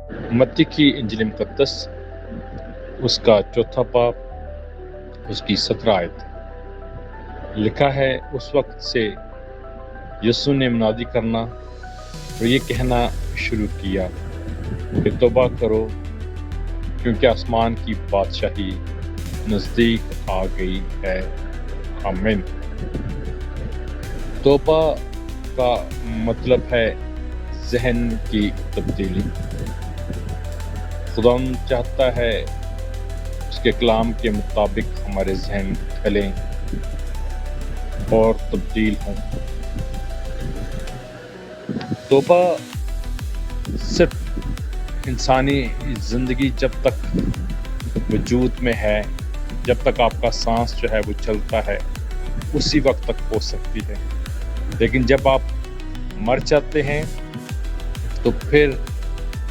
मत्ती की इंजील मुक़द्दस उसका चौथा बाब उसकी 17 आयत लिखा है। उस वक्त से यीशु ने मुनादी करना और ये कहना शुरू किया कि तौबा करो क्योंकि आसमान की बादशाही नज़दीक आ गई है। आमीन। तौबा का मतलब है जहन की तब्दीली। खुदा चाहता है उसके कलाम के मुताबिक हमारे जहन ढलें और तब्दील हों। तौबा सिर्फ इंसानी ज़िंदगी जब तक वजूद में है, जब तक आपका सांस जो है वो चलता है, उसी वक्त तक हो सकती है। लेकिन जब आप मर जाते हैं तो फिर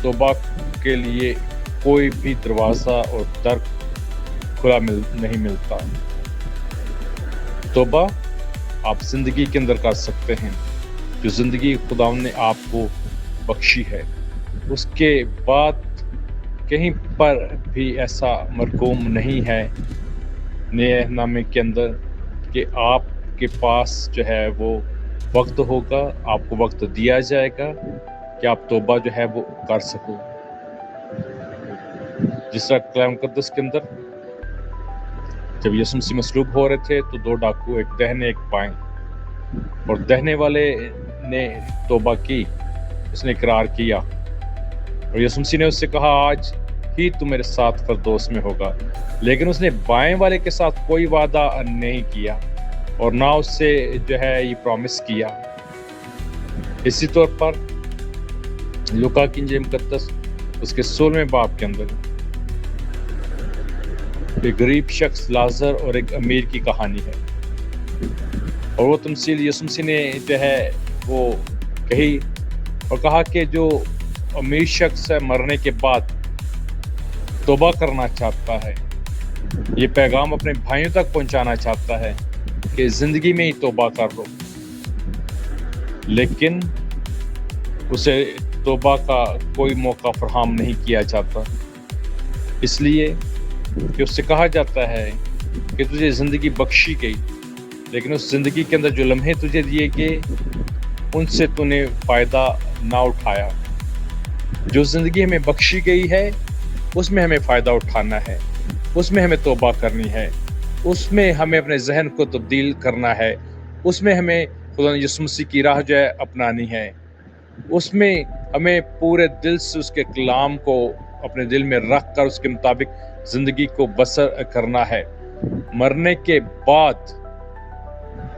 तौबा के लिए कोई भी दरवाज़ा और दर खुला नहीं मिलता। तौबा आप ज़िंदगी के अंदर कर सकते हैं, जो ज़िंदगी खुदा ने आपको बख्शी है। उसके बाद कहीं पर भी ऐसा मरकूम नहीं है नए नामे के अंदर कि आपके पास जो है वो वक्त होगा, आपको वक्त दिया जाएगा कि आप तौबा जो है वो कर सको। जिस तरह कलाम मुक़द्दस के अंदर जब यीशु मसीह मसलूब हो रहे थे तो 2 डाकू, एक दाहिने एक बाएं, और दाहिने वाले ने तौबा की, उसने इकरार किया और यीशु मसीह ने उससे कहा आज ही तू मेरे साथ फिरदौस में होगा। लेकिन उसने बाएं वाले के साथ कोई वादा नहीं किया और ना उससे जो है ये प्रॉमिस किया। इसी तौर पर लूका की इंजील मुक़द्दस उसके 16वें बाब के अंदर एक गरीब शख्स लाजर और एक अमीर की कहानी है, और वो तमसील यीशु मसीह ने जो है वो कही और कहा कि जो अमीर शख्स है मरने के बाद तौबा करना चाहता है, ये पैगाम अपने भाइयों तक पहुंचाना चाहता है कि ज़िंदगी में ही तौबा कर लो, लेकिन उसे तौबा का कोई मौका फराहम नहीं किया जाता। इसलिए कि उससे कहा जाता है कि तुझे ज़िंदगी बख्शी गई, लेकिन उस ज़िंदगी के अंदर जो लम्हे तुझे दिए गए उनसे तूने फ़ायदा ना उठाया। जो ज़िंदगी हमें बख्शी गई है उसमें हमें फ़ायदा उठाना है, उसमें हमें तौबा करनी है, उसमें हमें अपने जहन को तब्दील करना है, उसमें हमें खुदा यीशु मसीह की राह जो है अपनानी है, उसमें हमें पूरे दिल से उसके कलाम को अपने दिल में रख कर उसके मुताबिक ज़िंदगी को बसर करना है। मरने के बाद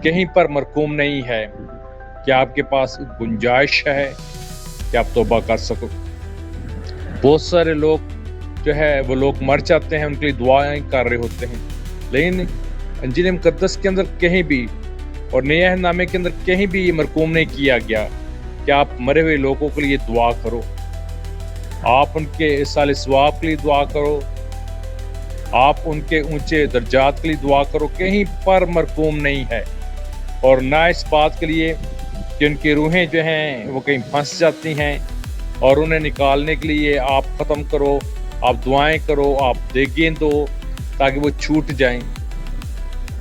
कहीं पर मरकूम नहीं है कि आपके पास गुंजाइश है कि आप तौबा कर सको। बहुत सारे लोग जो है वो लोग मर जाते हैं, उनके लिए दुआएं कर रहे होते हैं, लेकिन इंजील मुक़द्दस के अंदर कहीं भी और नए नामे के अंदर कहीं भी ये मरकूम नहीं किया गया कि आप मरे हुए लोगों के लिए दुआ करो, आप उनके इसाले सवाब के लिए दुआ करो, आप उनके ऊंचे दर्जात के लिए दुआ करो। कहीं पर मरकूम नहीं है, और ना इस बात के लिए कि उनकी रूहें जो हैं वो कहीं फंस जाती हैं और उन्हें निकालने के लिए आप ख़त्म करो, आप दुआएं करो, आप देगें दो ताकि वो छूट जाएं।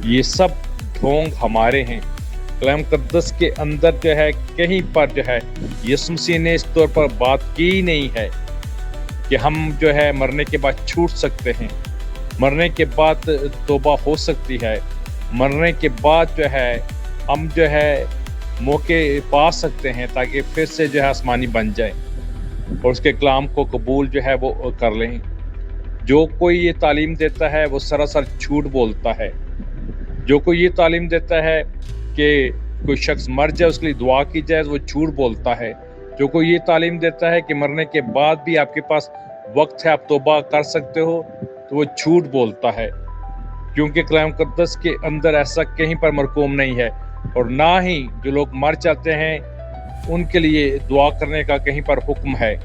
ये सब ढोंग हमारे हैं। कलाम मुक़द्दस के अंदर जो है कहीं पर जो है यीशु मसीह ने इस तौर पर बात की नहीं है कि हम जो है मरने के बाद छूट सकते हैं, मरने के बाद तौबा हो सकती है, मरने के बाद जो है हम जो है मौके पा सकते हैं ताकि फिर से जो है आसमानी बन जाए और उसके कलाम को कबूल जो है वो कर लें। जो कोई ये तालीम देता है वो सरासर झूठ बोलता है। जो कोई ये तालीम देता है कि कोई शख्स मर जाए उसके लिए दुआ की जाए वो झूठ बोलता है। जो कोई ये तालीम देता है कि मरने के बाद भी आपके पास वक्त है, आप तौबा कर सकते हो, तो वो झूठ बोलता है, क्योंकि कलाम मुक़द्दस के अंदर ऐसा कहीं पर मरकूम नहीं है, और ना ही जो लोग मर जाते हैं उनके लिए दुआ करने का कहीं पर हुक्म है।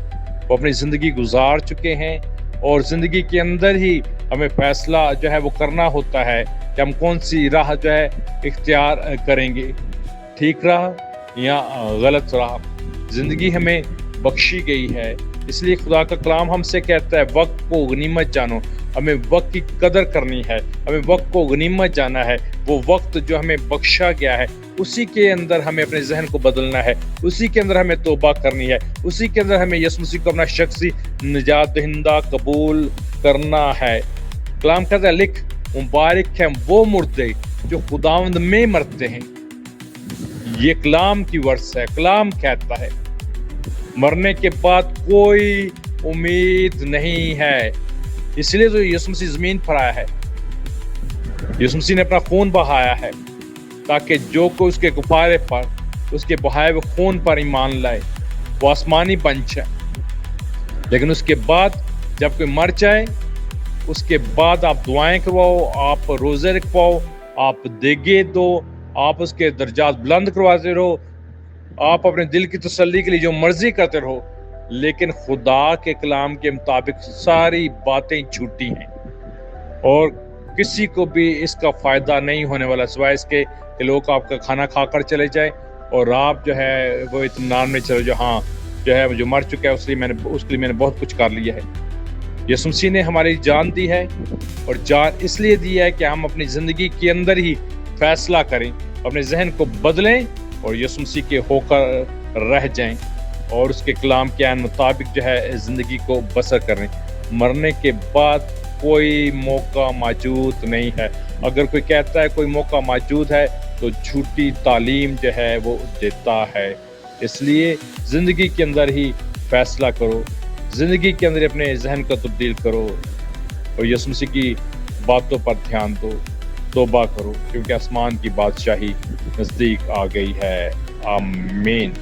वो अपनी ज़िंदगी गुजार चुके हैं और ज़िंदगी के अंदर ही हमें फैसला जो है वो करना होता है कि हम कौन सी राह जो है इख्तियार करेंगे, ठीक राह या गलत राह। ज़िंदगी हमें बख्शी गई है اس لیے خدا کا کلام ہم سے کہتا ہے وقت کو غنیمت جانو، ہمیں وقت کی قدر کرنی ہے، ہمیں وقت کو غنیمت جانا ہے۔ وہ وقت جو ہمیں بخشا گیا ہے اسی کے اندر ہمیں اپنے ذہن کو بدلنا ہے، اسی کے اندر ہمیں توبہ کرنی ہے، اسی کے اندر ہمیں یسوع مسیح کو اپنا شخصی نجات دہندہ قبول کرنا ہے۔ کلام کہتا ہے لکھ مبارک ہیں وہ مردے جو خداوند میں مرتے ہیں۔ یہ کلام کی ورس ہے، کلام کہتا ہے مرنے کے بعد کوئی امید نہیں ہے۔ اس لیے تو یسوع مسیح زمین پر آیا ہے، یسوع مسیح نے اپنا خون بہایا ہے تاکہ جو کوئی اس کے کفارے پر، اس کے بہائے ہوئے خون پر ایمان لائے وہ آسمانی بن جائے۔ لیکن اس کے بعد جب کوئی مر جائے اس کے بعد آپ دعائیں کرواؤ، آپ روزے رکھواؤ، آپ دیگے دو، آپ اس کے درجات بلند کرواتے رہو، آپ اپنے دل کی تسلی کے لیے جو مرضی کرتے رہو، لیکن خدا کے کلام کے مطابق ساری باتیں جھوٹی ہیں اور کسی کو بھی اس کا فائدہ نہیں ہونے والا سوائے اس کے کہ لوگ آپ کا کھانا کھا کر چلے جائے اور آپ جو ہے وہ اطمینان میں چلے جو ہاں جو ہے جو مر چکا ہے اس کے لیے میں نے بہت کچھ کر لیا ہے۔ یسوع مسیح نے ہماری جان دی ہے اور جان اس لیے دی ہے کہ ہم اپنی زندگی کے اندر ہی فیصلہ کریں، اپنے ذہن کو بدلیں اور یسوع مسیح کے ہو کر رہ جائیں اور اس کے کلام کے عین مطابق جو ہے زندگی کو بسر کریں۔ مرنے کے بعد کوئی موقع موجود نہیں ہے۔ اگر کوئی کہتا ہے کوئی موقع موجود ہے تو جھوٹی تعلیم جو ہے وہ دیتا ہے۔ اس لیے زندگی کے اندر ہی فیصلہ کرو، زندگی کے اندر اپنے ذہن کو تبدیل کرو اور یسوع مسیح کی باتوں پر دھیان دو، توبہ کرو، کیونکہ آسمان کی بادشاہی نزدیک آ گئی ہے۔ آمین۔